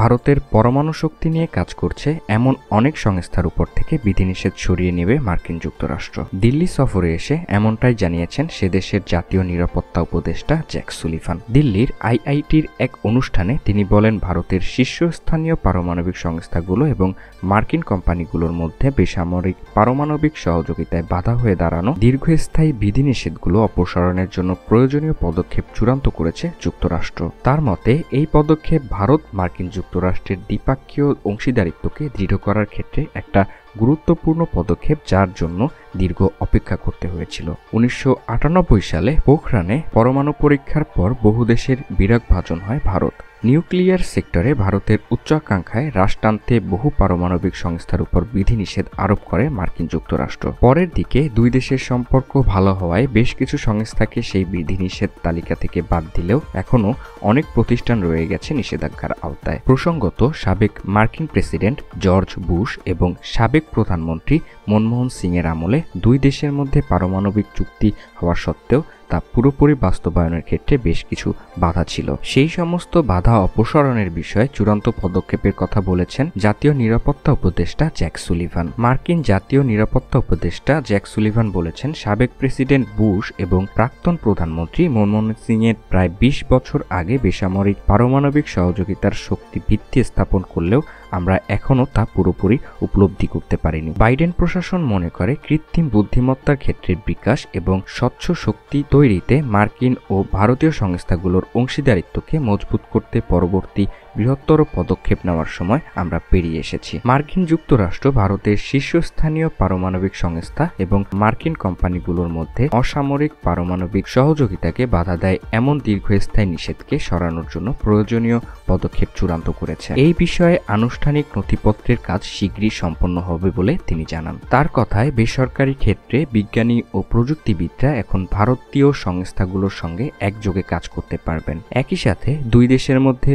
ভারতের পরমাণু শক্তি নিয়ে কাজ করছে এমন অনেক সংস্থার উপর থেকে বিধিনিষেধ সরিয়ে নেবে মার্কিন যুক্তরাষ্ট্র। দিল্লি সফরে এসে এমনটাই জানিয়েছেন সে দেশের জাতীয় নিরাপত্তা উপদেষ্টা জ্যাক সুলিভান। দিল্লির আইআইটির এক অনুষ্ঠানে তিনি বলেন, ভারতের শীর্ষস্থানীয় পারমাণবিক সংস্থাগুলো এবং মার্কিন কোম্পানিগুলোর মধ্যে বেসামরিক পারমাণবিক সহযোগিতায় বাধা হয়ে দাঁড়ানো দীর্ঘস্থায়ী বিধিনিষেধগুলো অপসারণের জন্য প্রয়োজনীয় পদক্ষেপ চূড়ান্ত করেছে যুক্তরাষ্ট্র। তার মতে এই পদক্ষেপ ভারত মার্কিন যুক্তরাষ্ট্রের দ্বিপাক্ষীয় অংশীদারিত্বকে দৃঢ় করার ক্ষেত্রে একটা গুরুত্বপূর্ণ পদক্ষেপ, যার জন্য দীর্ঘ অপেক্ষা করতে হয়েছিল। 1998 সালে পোখরানে পরমাণু পরীক্ষার পর বহু দেশের বিরাগভাজন হয় ভারত। নিউক্লিয়ার সেক্টরে ভারতের উচ্চাকাঙ্ক্ষায় হ্রাস টানতে বহু পারমাণবিক সংস্থার উপর বিধিনিষেধ আরোপ করে মার্কিন যুক্তরাষ্ট্র। পরের দিকে দুই দেশের সম্পর্ক ভালো হওয়ায় বেশ কিছু সংস্থাকে সেই বিধিনিষেধ তালিকা থেকে বাদ দিলেও এখনও অনেক প্রতিষ্ঠান রয়ে গেছে নিষেধাজ্ঞার আওতায়। প্রসঙ্গত, সাবেক মার্কিন প্রেসিডেন্ট জর্জ বুশ এবং সাবেক প্রধানমন্ত্রী মনমোহন সিংয়ের আমলে দুই দেশের মধ্যে পারমাণবিক চুক্তি হওয়া সত্ত্বেও তা পুরোপুরি বাস্তবায়নের ক্ষেত্রে বেশ কিছু বাধা ছিল। সেই সমস্ত বাধা অপসারণের বিষয়ে চূড়ান্ত পদক্ষেপের কথা বলেছেন জাতীয় নিরাপত্তা উপদেষ্টা জ্যাক সুলিভান। মার্কিন জাতীয় নিরাপত্তা উপদেষ্টা জ্যাক সুলিভান বলেছেন, সাবেক প্রেসিডেন্ট বুশ এবং প্রাক্তন প্রধানমন্ত্রী মনমোহন সিংয়ের প্রায় 20 বছর আগে বেসামরিক পারমাণবিক সহযোগিতার শক্তি ভিত্তি স্থাপন করলেও আমরা এখনও তা পুরোপুরি উপলব্ধি করতে পারিনি। বাইডেন প্রশাসন মনে করে কৃত্রিম বুদ্ধিমত্তার ক্ষেত্রের বিকাশ এবং স্বচ্ছ শক্তি তৈরিতে মার্কিন ও ভারতীয় সংস্থাগুলোর অংশীদারিত্বকে মজবুত করতে পরবর্তী বৃহত্তর পদক্ষেপ নেওয়ার সময় আমরা পেরিয়ে এসেছি। মার্কিন যুক্তরাষ্ট্র ভারতের শীর্ষস্থানীয় পারমাণবিক সংস্থা এবং মার্কিন কোম্পানিগুলোর মধ্যে অসামরিক পারমাণবিক সহযোগিতাকে বাধা দেয় এমন দীর্ঘস্থায়ী নিষেধকে সরানোর জন্য প্রয়োজনীয় পদক্ষেপ চূড়ান্ত করেছে। এই বিষয়ে আনুষ্ঠানিক নথিপত্রের কাজ শীঘ্রই সম্পন্ন হবে বলে তিনি জানান। তার কথায়, বেসরকারি ক্ষেত্রে বিজ্ঞানী ও প্রযুক্তিবিদরা এখন ভারতীয় সংস্থাগুলোর সঙ্গে একযোগে কাজ করতে পারবেন। একই সাথে দুই দেশের মধ্যে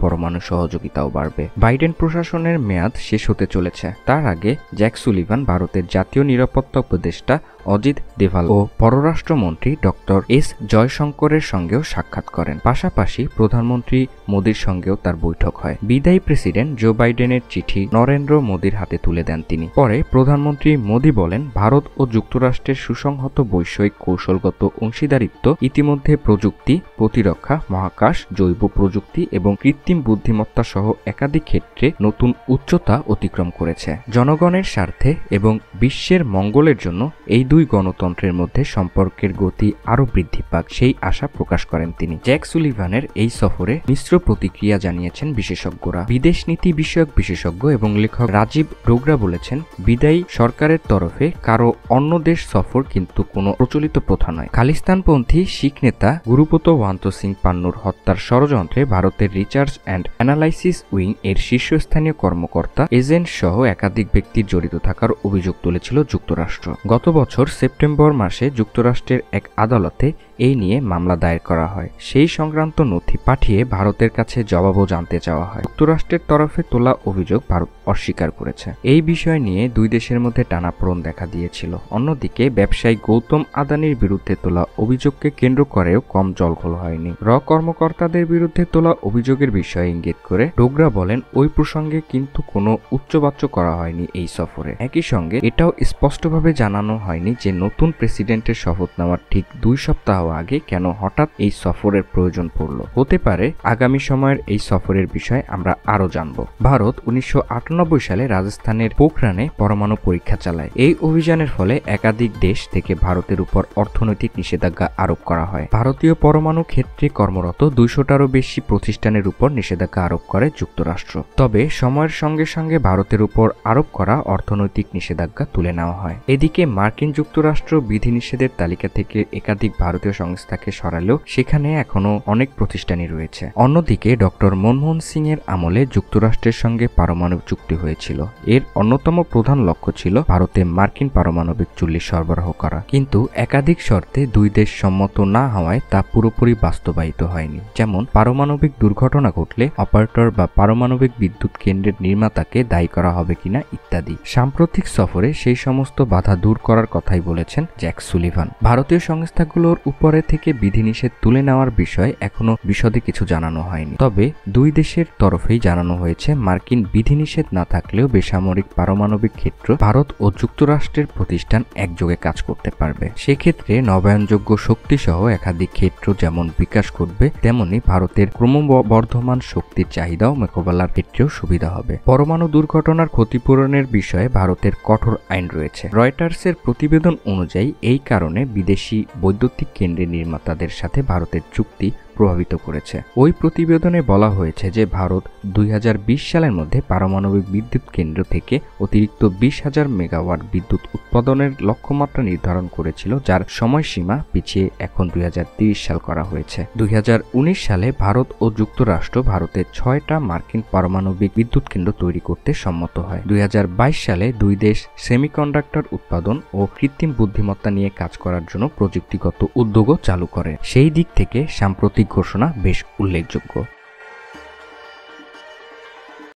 পরমাণু সহযোগিতাও বাড়বে। বাইডেন প্রশাসনের মেয়াদ শেষ হতে চলেছে। তার আগে জ্যাক সুলিভান ভারতের জাতীয় নিরাপত্তা উপদেষ্টা অজিত ডোভাল ও পররাষ্ট্রমন্ত্রী ডক্টর এস জয়শঙ্করের সঙ্গেও সাক্ষাৎ করেন। পাশাপাশি প্রধানমন্ত্রী মোদির সঙ্গেও তার বৈঠক হয়। বিদায়ী প্রেসিডেন্ট জো বাইডেনের চিঠি নরেন্দ্র মোদির হাতে তুলে দেন তিনি। পরে প্রধানমন্ত্রী মোদি বলেন, ভারত ও যুক্তরাষ্ট্রের সুসংহত বৈষয়িক কৌশলগত অংশীদারিত্ব ইতিমধ্যে প্রযুক্তি, প্রতিরক্ষা, মহাকাশ, জৈব প্রযুক্তি এবং কৃত্রিম বুদ্ধিমত্তা সহ একাধিক ক্ষেত্রে নতুন উচ্চতা অতিক্রম করেছে। জনগণের স্বার্থে এবং বিশ্বের মঙ্গলের জন্য এই দুই গণতন্ত্রের মধ্যে সম্পর্কের গতি আরও বৃদ্ধি পাক, সেই আশা প্রকাশ করেন তিনি। জ্যাক সুলিভানের এই সফরে মিশ্র প্রতিক্রিয়া জানিয়েছেন বিশেষজ্ঞরা। বিদেশ নীতি বিষয়ক বিশেষজ্ঞ এবং লেখক রাজীব ডোগরা বলেছেন, বিদায়ী সরকারের তরফে কারো অন্য দেশ সফর কিন্তু কোনো প্রচলিত প্রথা নয়। খালিস্তানপন্থী শিখ নেতা গুরুপত ওয়ান্ত সিং পান্নুর হত্যার ষড়যন্ত্রে ভারতের রিসার্চ অ্যান্ড অ্যানালাইসিস উইং এর শীর্ষস্থানীয় কর্মকর্তা, এজেন্ট সহ একাধিক ব্যক্তির জড়িত থাকার অভিযোগ তুলেছিল যুক্তরাষ্ট্র। গত বছর সেপ্টেম্বর মাসে যুক্তরাষ্ট্রের এক আদালতে এই নিয়ে মামলা দায়ের করা হয়। সেই সংক্রান্ত নথি পাঠিয়ে ভারতের কাছে জবাবও জানতে চাওয়া হয়। যুক্তরাষ্ট্রের তরফে তোলা অভিযোগ ভারত অস্বীকার করেছে। এই বিষয় নিয়ে দুই দেশের মধ্যে টানাপোড়েন দেখা দিয়েছিল। অন্যদিকে ব্যবসায়ী গৌতম আদানির বিরুদ্ধে তোলা অভিযোগকে কেন্দ্র করেও কম জলঘোল হয়নি। কর্মকর্তাদের বিরুদ্ধে তোলা অভিযোগের বিষয়ে ইঙ্গিত করে ডোগরা বলেন, ওই প্রসঙ্গে কিন্তু কোনো উচ্চবাচ্য করা হয়নি এই সফরে। একই সঙ্গে এটাও স্পষ্টভাবে জানানো হয়নি যে নতুন প্রেসিডেন্টের শপথ নেওয়ার ঠিক 2 সপ্তাহ আগে কেন হঠাৎ এই সফরের প্রয়োজন পড়ল। হতে পারে আগামী সময়ের এই সফরের বিষয়ে আমরা আরো জানব। ভারত 1998 সালে রাজস্থানের পোখরানে পরমাণু পরীক্ষা চালায়। এই অভিযানের ফলে একাধিক দেশ থেকে ভারতের উপর অর্থনৈতিক নিষেধাজ্ঞা আরোপ করা হয়। ভারতীয় পরমাণু ক্ষেত্রে কর্মরত 200টারও বেশি প্রতিষ্ঠানের উপর নিষেধাজ্ঞা আরোপ করে যুক্তরাষ্ট্র। তবে সময়ের সঙ্গে সঙ্গে ভারতের উপর আরোপ করা অর্থনৈতিক নিষেধাজ্ঞা তুলে নেওয়া হয়। এদিকে মার্কিন যুক্তরাষ্ট্র বিধিনিষেধের তালিকা থেকে একাধিক ভারতীয় সংস্থাকে সরালেও সেখানে এখনো অনেক প্রতিষ্ঠানই রয়েছে। অন্যদিকে ডক্টর মনমোহন সিং এর আমলে যুক্তরাষ্ট্রের সঙ্গে পারমাণবিক চুক্তি হয়েছিল। এর অন্যতম প্রধান লক্ষ্য ছিল ভারতে মার্কিন পারমাণবিক চুল্লি সরবরাহ করা, কিন্তু একাধিক শর্তে দুই দেশ সম্মত না হওয়ায় তা পুরোপুরি বাস্তবায়িত হয়নি। যেমন পারমাণবিক দুর্ঘটনা ঘটলে অপারেটর বা পারমাণবিক বিদ্যুৎ কেন্দ্রের নির্মাতাকে দায়ী করা হবে কিনা ইত্যাদি। সাম্প্রতিক সফরে সেই সমস্ত বাধা দূর করার কথা কথাই বলেছেন জ্যাক সুলিভান। ভারতীয় সংস্থাগুলোর উপরে থেকে বিধিনিষেধ তুলে নেওয়ার বিষয়ে এখনো বিশদে কিছু জানানো হয়নি। তবে দুই দেশের তরফেই জানানো হয়েছে মার্কিন বিধিনিষেধ না থাকলেও বেসামরিক পারমাণবিক ক্ষেত্র ভারত ও যুক্তরাষ্ট্রের প্রতিষ্ঠান একযোগে কাজ করতে পারবে। সেক্ষেত্রে নবায়নযোগ্য শক্তি সহ একাধিক ক্ষেত্র যেমন বিকাশ ঘটবে, তেমনি ভারতের ক্রমবর্ধমান শক্তির চাহিদাও মোকাবেলার ক্ষেত্রেও সুবিধা হবে। পরমাণু দুর্ঘটনার ক্ষতিপূরণের বিষয়ে ভারতের কঠোর আইন রয়েছে। রয়টার্সের প্রতিবেদন অনুযায়ী এই কারণে বিদেশি বৈদ্যুতিক কেন্দ্রের নির্মাতাদের সাথে ভারতের চুক্তি প্রভাবিত করেছে। ওই প্রতিবেদনে বলা হয়েছে যে ভারত 2020 সালের মধ্যে পারমাণবিক বিদ্যুৎ কেন্দ্র থেকে অতিরিক্ত 20,000 মেগাওয়াট বিদ্যুৎ উৎপাদনের লক্ষ্যমাত্রা নির্ধারণ করেছিল, যার সময়সীমা পিছিয়ে এখন 2030 সাল করা হয়েছে। 2019 সালে ভারত ও যুক্তরাষ্ট্র ভারতের 6টা মার্কিন পারমাণবিক বিদ্যুৎ কেন্দ্র তৈরি করতে সম্মত হয়। 2022 সালে দুই দেশ সেমিকন্ডাক্টর উৎপাদন ও কৃত্রিম বুদ্ধিমত্তা নিয়ে কাজ করার জন্য প্রযুক্তিগত উদ্যোগও চালু করে। সেই দিক থেকে সাম্প্রতিক ঘোষণা বেশ উল্লেখযোগ্য।